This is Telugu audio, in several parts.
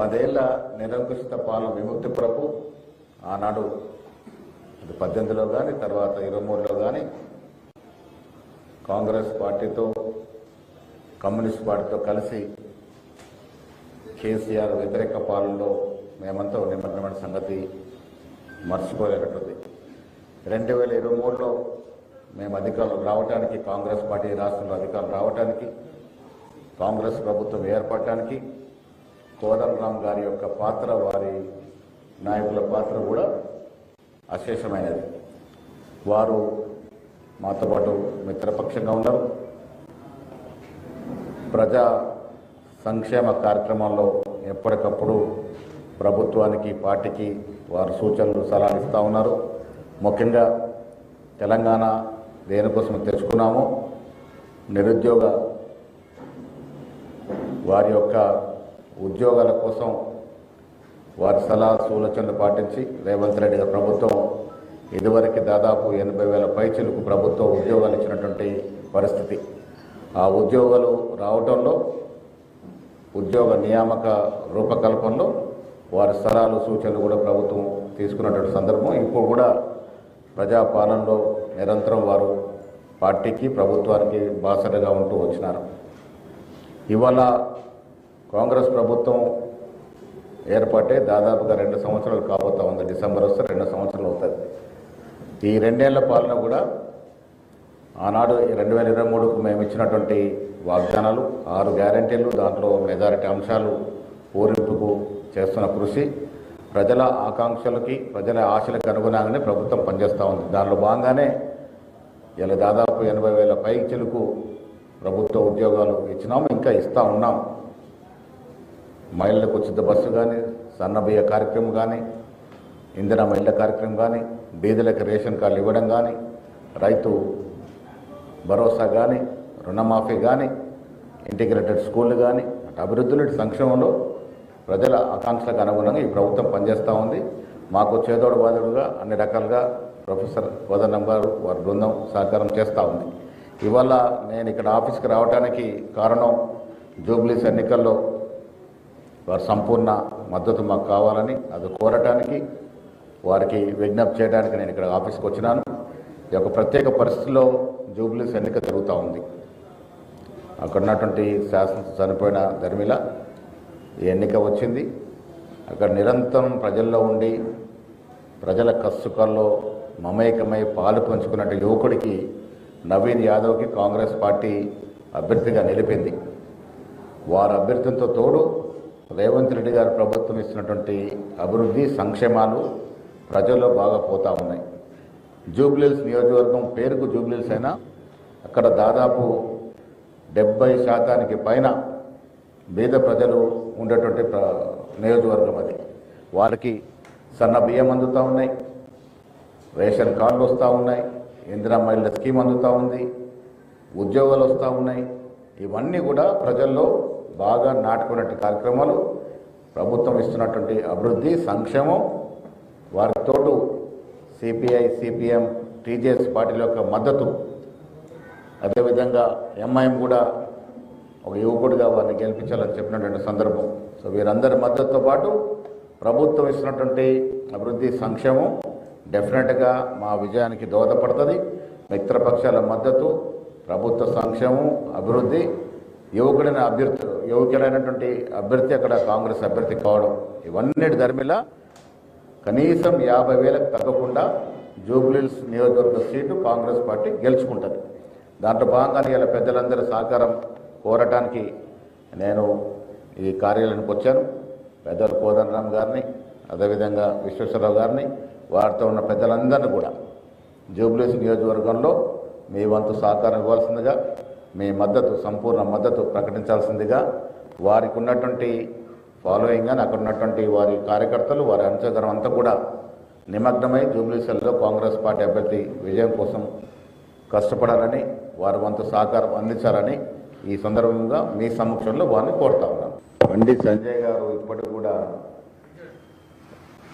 10 ఏళ్ల నిరంకుశిత పాలన విముక్తి కొరకు ఆనాడు 18లో కానీ తర్వాత 23లో కానీ కాంగ్రెస్ పార్టీతో కమ్యూనిస్ట్ పార్టీతో కలిసి కేసీఆర్ వ్యతిరేక పాలనలో మేమంతా నిమగ్నమైన సంగతి మర్చిపోలేనట్టుంది. 2023లో మేము అధికారులు రావడానికి, కాంగ్రెస్ పార్టీ రాష్ట్రంలో అధికారులు రావడానికి, కాంగ్రెస్ ప్రభుత్వం ఏర్పడటానికి కోదండరాం గారి యొక్క పాత్ర, వారి నాయకుల పాత్ర కూడా అశేషమైనది. వారు మాతో పాటు మిత్రపక్షంగా ఉన్నారు. ప్రజా సంక్షేమ కార్యక్రమంలో ఎప్పటికప్పుడు ప్రభుత్వానికి, పార్టీకి వారు సూచనలు, సలహాలు ఇస్తూ ఉన్నారు. ముఖ్యంగా తెలంగాణ దేనికోసం తెచ్చుకున్నామో నిరుద్యోగ వారి యొక్క ఉద్యోగాల కోసం వారి సలహా సూచనలు పాటించి రేవంత్ రెడ్డి గారి ప్రభుత్వం ఇదివరకు దాదాపు 80,000 పైచిలకు ప్రభుత్వ ఉద్యోగాలు ఇచ్చినటువంటి పరిస్థితి. ఆ ఉద్యోగాలు రావడంలో, ఉద్యోగ నియామక రూపకల్పనలో వారి సలహాలు సూచనలు కూడా ప్రభుత్వం తీసుకున్నటువంటి సందర్భం. ఇప్పుడు కూడా ప్రజాపాలనలో నిరంతరం వారు పార్టీకి, ప్రభుత్వానికి బాసటగా ఉంటూ వచ్చినారు. ఇవాళ కాంగ్రెస్ ప్రభుత్వం ఏర్పాటే దాదాపుగా 2 సంవత్సరాలు కాబోతా ఉంది. డిసెంబర్ వస్తే 2 సంవత్సరాలు అవుతుంది. ఈ 2 ఏళ్ల పాలన కూడా ఆనాడు 2023కు మేము ఇచ్చినటువంటి వాగ్దానాలు, 6 గ్యారెంటీలు, దాంట్లో మెజారిటీ అంశాలు పూరింపుకు చేస్తున్న కృషి, ప్రజల ఆకాంక్షలకి, ప్రజల ఆశలకు అనుగుణంగానే ప్రభుత్వం పనిచేస్తూ ఉంది. దానిలో భాగంగానే ఇలా దాదాపు 80,000 పైచిలకు ప్రభుత్వ ఉద్యోగాలు ఇచ్చినాము, ఇంకా ఇస్తూ ఉన్నాం. మహిళలకు ఉచిత బస్సు కానీ, సన్నబియ్య కార్యక్రమం కానీ, ఇందిరా మహిళ కార్యక్రమం కానీ, బీదలకు రేషన్ కార్డులు ఇవ్వడం కానీ, రైతు భరోసా కానీ, రుణమాఫీ కానీ, ఇంటిగ్రేటెడ్ స్కూళ్ళు కానీ, అభివృద్ధులు, సంక్షేమంలో ప్రజల ఆకాంక్షలకు అనుగుణంగా ఈ ప్రభుత్వం పనిచేస్తూ ఉంది. మాకు చేదోడు బాదుడుగా అన్ని రకాలుగా ప్రొఫెసర్ కోదండం గారు, వారి బృందం సహకారం చేస్తూ ఉంది. ఇవాళ నేను ఇక్కడ ఆఫీస్కి రావడానికి కారణం, జూబ్లీస్ ఎన్నికల్లో వారి సంపూర్ణ మద్దతు మాకు కావాలని, అది కోరటానికి, వారికి విజ్ఞప్తి చేయడానికి నేను ఇక్కడ ఆఫీస్కి వచ్చినాను. ఈ యొక్క ప్రత్యేక పరిస్థితుల్లో జూబ్లీస్ ఎన్నిక జరుగుతూ ఉంది. అక్కడ ఉన్నటువంటి శాసనసభ చనిపోయిన ధర్మిల ఈ ఎన్నిక వచ్చింది. అక్కడ నిరంతరం ప్రజల్లో ఉండి ప్రజల కష్టసుఖాల్లో మమేకమై పాలు పంచుకున్నట్టు యువకుడికి, నవీన్ యాదవ్కి కాంగ్రెస్ పార్టీ అభ్యర్థిగా నిలిపింది. వారి అభ్యర్థితో తోడు రేవంత్ రెడ్డి గారి ప్రభుత్వం ఇస్తున్నటువంటి అభివృద్ధి, సంక్షేమాలు ప్రజల్లో బాగా పోతూ ఉన్నాయి. జూబ్లీహిల్స్ నియోజకవర్గం పేరుకు జూబ్లీహిల్స్ అయినా అక్కడ దాదాపు 70% పైన బీద ప్రజలు ఉండేటువంటి నియోజకవర్గం అది. వారికి సన్న బియ్యం అందుతూ ఉన్నాయి, రేషన్ కార్డులు వస్తూ ఉన్నాయి, ఇందిరా మహిళల స్కీమ్ అందుతూ ఉంది, ఉద్యోగాలు వస్తూ ఉన్నాయి. ఇవన్నీ కూడా ప్రజల్లో బాగా నాటుకున్నట్టు కార్యక్రమాలు, ప్రభుత్వం ఇస్తున్నటువంటి అభివృద్ధి, సంక్షేమం, వారికి తోడు సిపిఐ, సిపిఎం, టీజేఎస్ పార్టీల యొక్క మద్దతు, అదేవిధంగా ఎంఐఎం కూడా ఒక యువకుడిగా వారిని గెలిపించాలని చెప్పినటువంటి సందర్భం. సో వీరందరి మద్దతుతో పాటు ప్రభుత్వం ఇస్తున్నటువంటి అభివృద్ధి, సంక్షేమం డెఫినెట్గా మా విజయానికి దోహదపడుతుంది. మిత్రపక్షాల మద్దతు, ప్రభుత్వ సంక్షేమం, అభివృద్ధి, యువకుడైనటువంటి అభ్యర్థి అక్కడ కాంగ్రెస్ అభ్యర్థి కావడం, ఇవన్నిటి ధర్మిలా కనీసం 50,000కు తగ్గకుండా జూబ్లీహిల్స్ నియోజకవర్గ సీటు కాంగ్రెస్ పార్టీ గెలుచుకుంటుంది. దాంట్లో భాగంగానే ఇలా పెద్దలందరి సహకారం కోరటానికి నేను ఈ కార్యాలయానికి వచ్చాను. పెద్దలు కోదండరాం గారిని, అదేవిధంగా విశ్వేశ్వరరావు గారిని, వారితో ఉన్న పెద్దలందరినీ కూడా జూబ్లీహిల్స్ నియోజకవర్గంలో మీ వంతు సహకారం ఇవ్వాల్సిందిగా, మీ మద్దతు, సంపూర్ణ మద్దతు ప్రకటించాల్సిందిగా, వారికి ఉన్నటువంటి ఫాలోయింగ్ కానీ అక్కడ ఉన్నటువంటి వారి కార్యకర్తలు, వారి అనుచరులు అంతా కూడా నిమగ్నమై జూబ్లీహిల్స్లో కాంగ్రెస్ పార్టీ అభ్యర్థి విజయం కోసం కష్టపడాలని, వారి వంతు సహకారం అందించాలని ఈ సందర్భంగా మీ సమక్షంలో వారిని కోరుతా ఉన్నాను. బండి సంజయ్ గారు ఇప్పటికి కూడా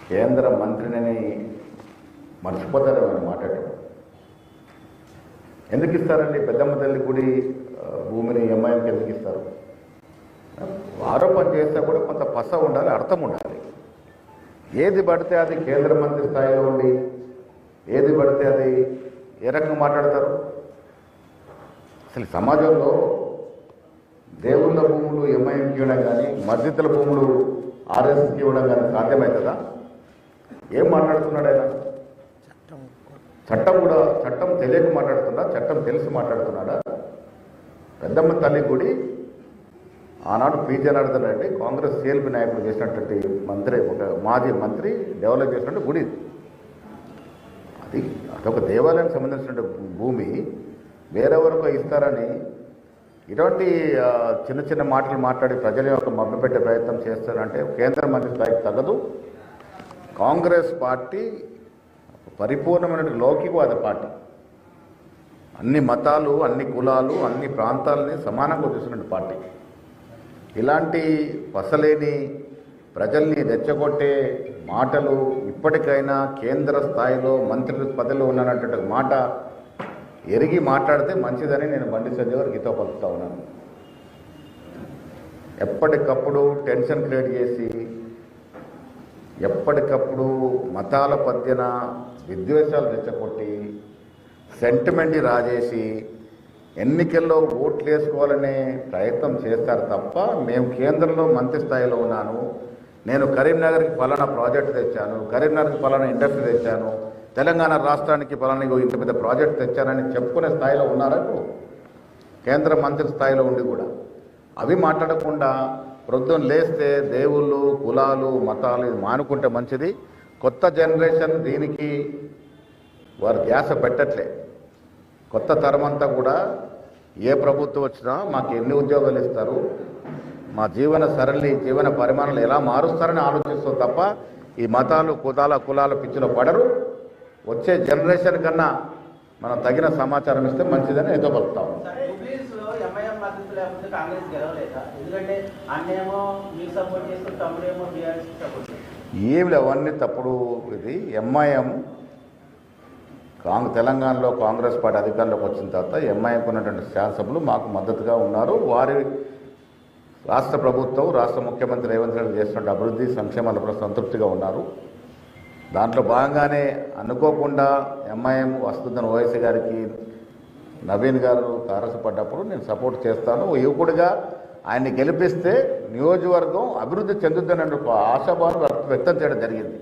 కేంద్ర మంత్రిని మర్చిపోతారేమని మాట్లాడారు. ఎందుకు ఇస్తారండి? పెద్దమ్మ తల్లి గుడి భూమిని ఎంఐఎంకి ఎందుకు ఇస్తారు? ఆరోపణ చేస్తే కూడా కొంత పస ఉండాలి, అర్థం ఉండాలి. ఏది పడితే అది కేంద్ర మంత్రి స్థాయిలో ఉండి ఏది పడితే అది ఏ రకంగా మాట్లాడతారు? అసలు సమాజంలో దేవుళ్ళ భూములు ఎంఐఎంకి ఇవ్వడం కానీ, మస్జిద్ల భూములు ఆర్ఎస్కి ఇవ్వడం కానీ సాధ్యమవుతుందా? ఏం మాట్లాడుతున్నాడు ఆయన? చట్టం తెలియక మాట్లాడుతున్నా, చట్టం తెలిసి మాట్లాడుతున్నాడా? పెద్దమ్మ తల్లి గుడి ఆనాడు పి జనార్దన్ రెడ్డి కాంగ్రెస్ సిఎల్పి నాయకుడు చేసినటువంటి మంత్రి, ఒక మాజీ మంత్రి డెవలప్ చేసినట్టు గుడి. అదొక దేవాలయానికి సంబంధించినటువంటి భూమి వేరెవరకు ఇస్తారని ఇటువంటి చిన్న చిన్న మాటలు మాట్లాడి ప్రజల యొక్క మభ్యపెట్టే ప్రయత్నం చేస్తారంటే కేంద్ర మంత్రి స్థాయికి తగదు. కాంగ్రెస్ పార్టీ పరిపూర్ణమైన లౌకికవాద పార్టీ. అన్ని మతాలు, అన్ని కులాలు, అన్ని ప్రాంతాలని సమానంగా చూసినటువంటి పార్టీ. ఇలాంటి పసలేని ప్రజల్ని రెచ్చగొట్టే మాటలు ఇప్పటికైనా కేంద్ర స్థాయిలో మంత్రి పదవిలో ఉన్నటువంటి మాట ఎరిగి మాట్లాడితే మంచిదని నేను బండి సంజయ్ గారికి హితవు పలుకుతా ఉన్నాను. ఎప్పటికప్పుడు టెన్షన్ క్రియేట్ చేసి ఎప్పటికప్పుడు మతాల పద్యన విద్వేషాలు రెచ్చగొట్టి సెంటిమెంట్ రాజేసి ఎన్నికల్లో ఓట్లు వేసుకోవాలనే ప్రయత్నం చేస్తారు తప్ప మేము కేంద్రంలో మంత్రి స్థాయిలో ఉన్నాను, నేను కరీంనగర్కి ఫలానా ప్రాజెక్టు తెచ్చాను, కరీంనగర్కి ఫలానా ఇండస్ట్రీ తెచ్చాను, తెలంగాణ రాష్ట్రానికి ఫలానా ఇంత పెద్ద ప్రాజెక్టు తెచ్చానని చెప్పుకునే స్థాయిలో ఉన్నారా ఇప్పుడు? కేంద్ర మంత్రి స్థాయిలో ఉండి కూడా అవి మాట్లాడకుండా ప్రొద్దున లేస్తే దేవుళ్ళు, కులాలు, మతాలు ఇది మానుకుంటే మంచిది. కొత్త జనరేషన్ దీనికి వారు ధ్యాస పెట్టట్లే. కొత్త తరమంతా కూడా ఏ ప్రభుత్వం వచ్చినా మాకు ఎన్ని ఉద్యోగాలు ఇస్తారు, మా జీవన సరళి, జీవన పరిమాణాలు ఎలా మారుస్తారని ఆలోచిస్తాం తప్ప ఈ మతాలు, కులాల పిచ్చిలో పడరు. వచ్చే జనరేషన్ కన్నా మనం తగిన సమాచారం ఇస్తే మంచిదని ఏదో పలుకుతాం. ఏమి అవన్నీ తప్పుడు. ఇది ఎంఐఎం తెలంగాణలో కాంగ్రెస్ పార్టీ అధికారంలోకి వచ్చిన తర్వాత ఎంఐఎంకు ఉన్నటువంటి శాసనసభ్యులు మాకు మద్దతుగా ఉన్నారు. వారి రాష్ట్ర ప్రభుత్వం, రాష్ట్ర ముఖ్యమంత్రి రేవంత్ రెడ్డి చేస్తున్న అభివృద్ధి సంక్షేమాలపై సంతృప్తిగా ఉన్నారు. దాంట్లో భాగంగానే అనుకోకుండా ఎంఐఎం వస్తుందని ఓవైసీ గారికి నవీన్ గారు తారసపడ్డప్పుడు నేను సపోర్ట్ చేస్తాను. ఓ యువకుడిగా ఆయన్ని గెలిపిస్తే నియోజకవర్గం అభివృద్ధి చెందుతుందని ఒక ఆశాభావం వ్యక్తం చేయడం జరిగింది.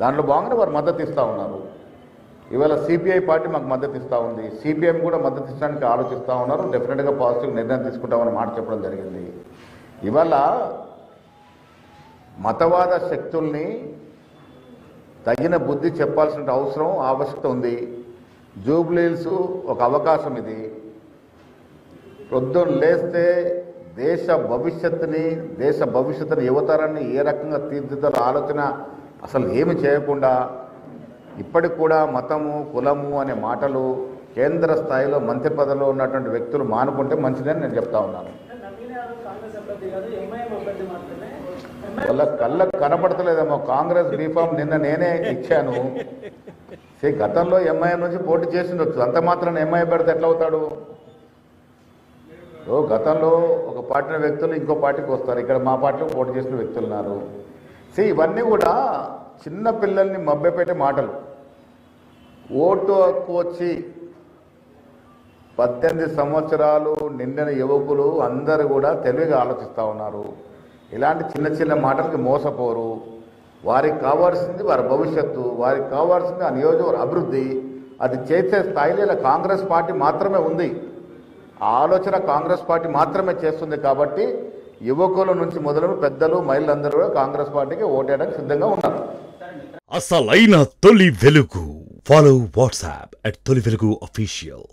దాంట్లో భాగంగా వారు మద్దతు ఇస్తూ ఉన్నారు. ఇవాళ సిపిఐ పార్టీ మాకు మద్దతు ఇస్తూ ఉంది, సిపిఎం కూడా మద్దతు ఇచ్చడానికి ఆలోచిస్తూ ఉన్నారు. డెఫినెట్గా పాజిటివ్ నిర్ణయం తీసుకుంటామని మాట చెప్పడం జరిగింది. ఇవాళ మతవాద శక్తుల్ని తగిన బుద్ధి చెప్పాల్సిన అవసరం, ఆవశ్యకత ఉంది. జూబ్లీహిల్స్ ఒక అవకాశం. ఇది ప్రొద్దున లేస్తే దేశ భవిష్యత్తుని యువతరాన్ని ఏ రకంగా తీర్చిదిద్దాలో ఆలోచన అసలు ఏమి చేయకుండా ఇప్పటికి కూడా మతము, కులము అనే మాటలు కేంద్ర స్థాయిలో మంత్రి పదవిలో ఉన్నటువంటి వ్యక్తులు మానుకుంటే మంచిదని నేను చెప్తా ఉన్నాను. వాళ్ళ కళ్ళకు కనపడతలేదేమో. కాంగ్రెస్ బీఫామ్ నిన్న నేనే ఇచ్చాను. గతంలో ఎంఐఎం నుంచి పోటీ చేసిండొచ్చు, అంత మాత్రం ఎంఐఎం పెడితే ఎట్లా అవుతాడు? గతంలో ఒక పార్టీ వ్యక్తులు ఇంకో పార్టీకి వస్తారు. ఇక్కడ మా పార్టీలో పోటీ చేసిన వ్యక్తులు ఉన్నారు. ఇవన్నీ కూడా చిన్న పిల్లల్ని మభ్యపెట్టే మాటలు. ఓటు హక్కు వచ్చి 18 సంవత్సరాలు నిండిన యువకులు అందరూ కూడా తెలివిగా ఆలోచిస్తూ ఉన్నారు. ఇలాంటి చిన్న చిన్న మాటలకి మోసపోరు. వారికి కావాల్సింది వారి భవిష్యత్తు, వారికి కావాల్సింది ఆ నియోజకవర్గ అభివృద్ధి. అది చేసే స్థాయిలో కాంగ్రెస్ పార్టీ మాత్రమే ఉంది. ఆ ఆలోచన కాంగ్రెస్ పార్టీ మాత్రమే చేస్తుంది. కాబట్టి యువకుల నుంచి మొదలు పెద్దలు, మహిళలందరూ కూడా కాంగ్రెస్ పార్టీకి ఓటేయడానికి సిద్ధంగా ఉన్నారు. అసలైన తొలి వెలుగు. ఫాలో వాట్సాప్ @తొలి వెలుగు official.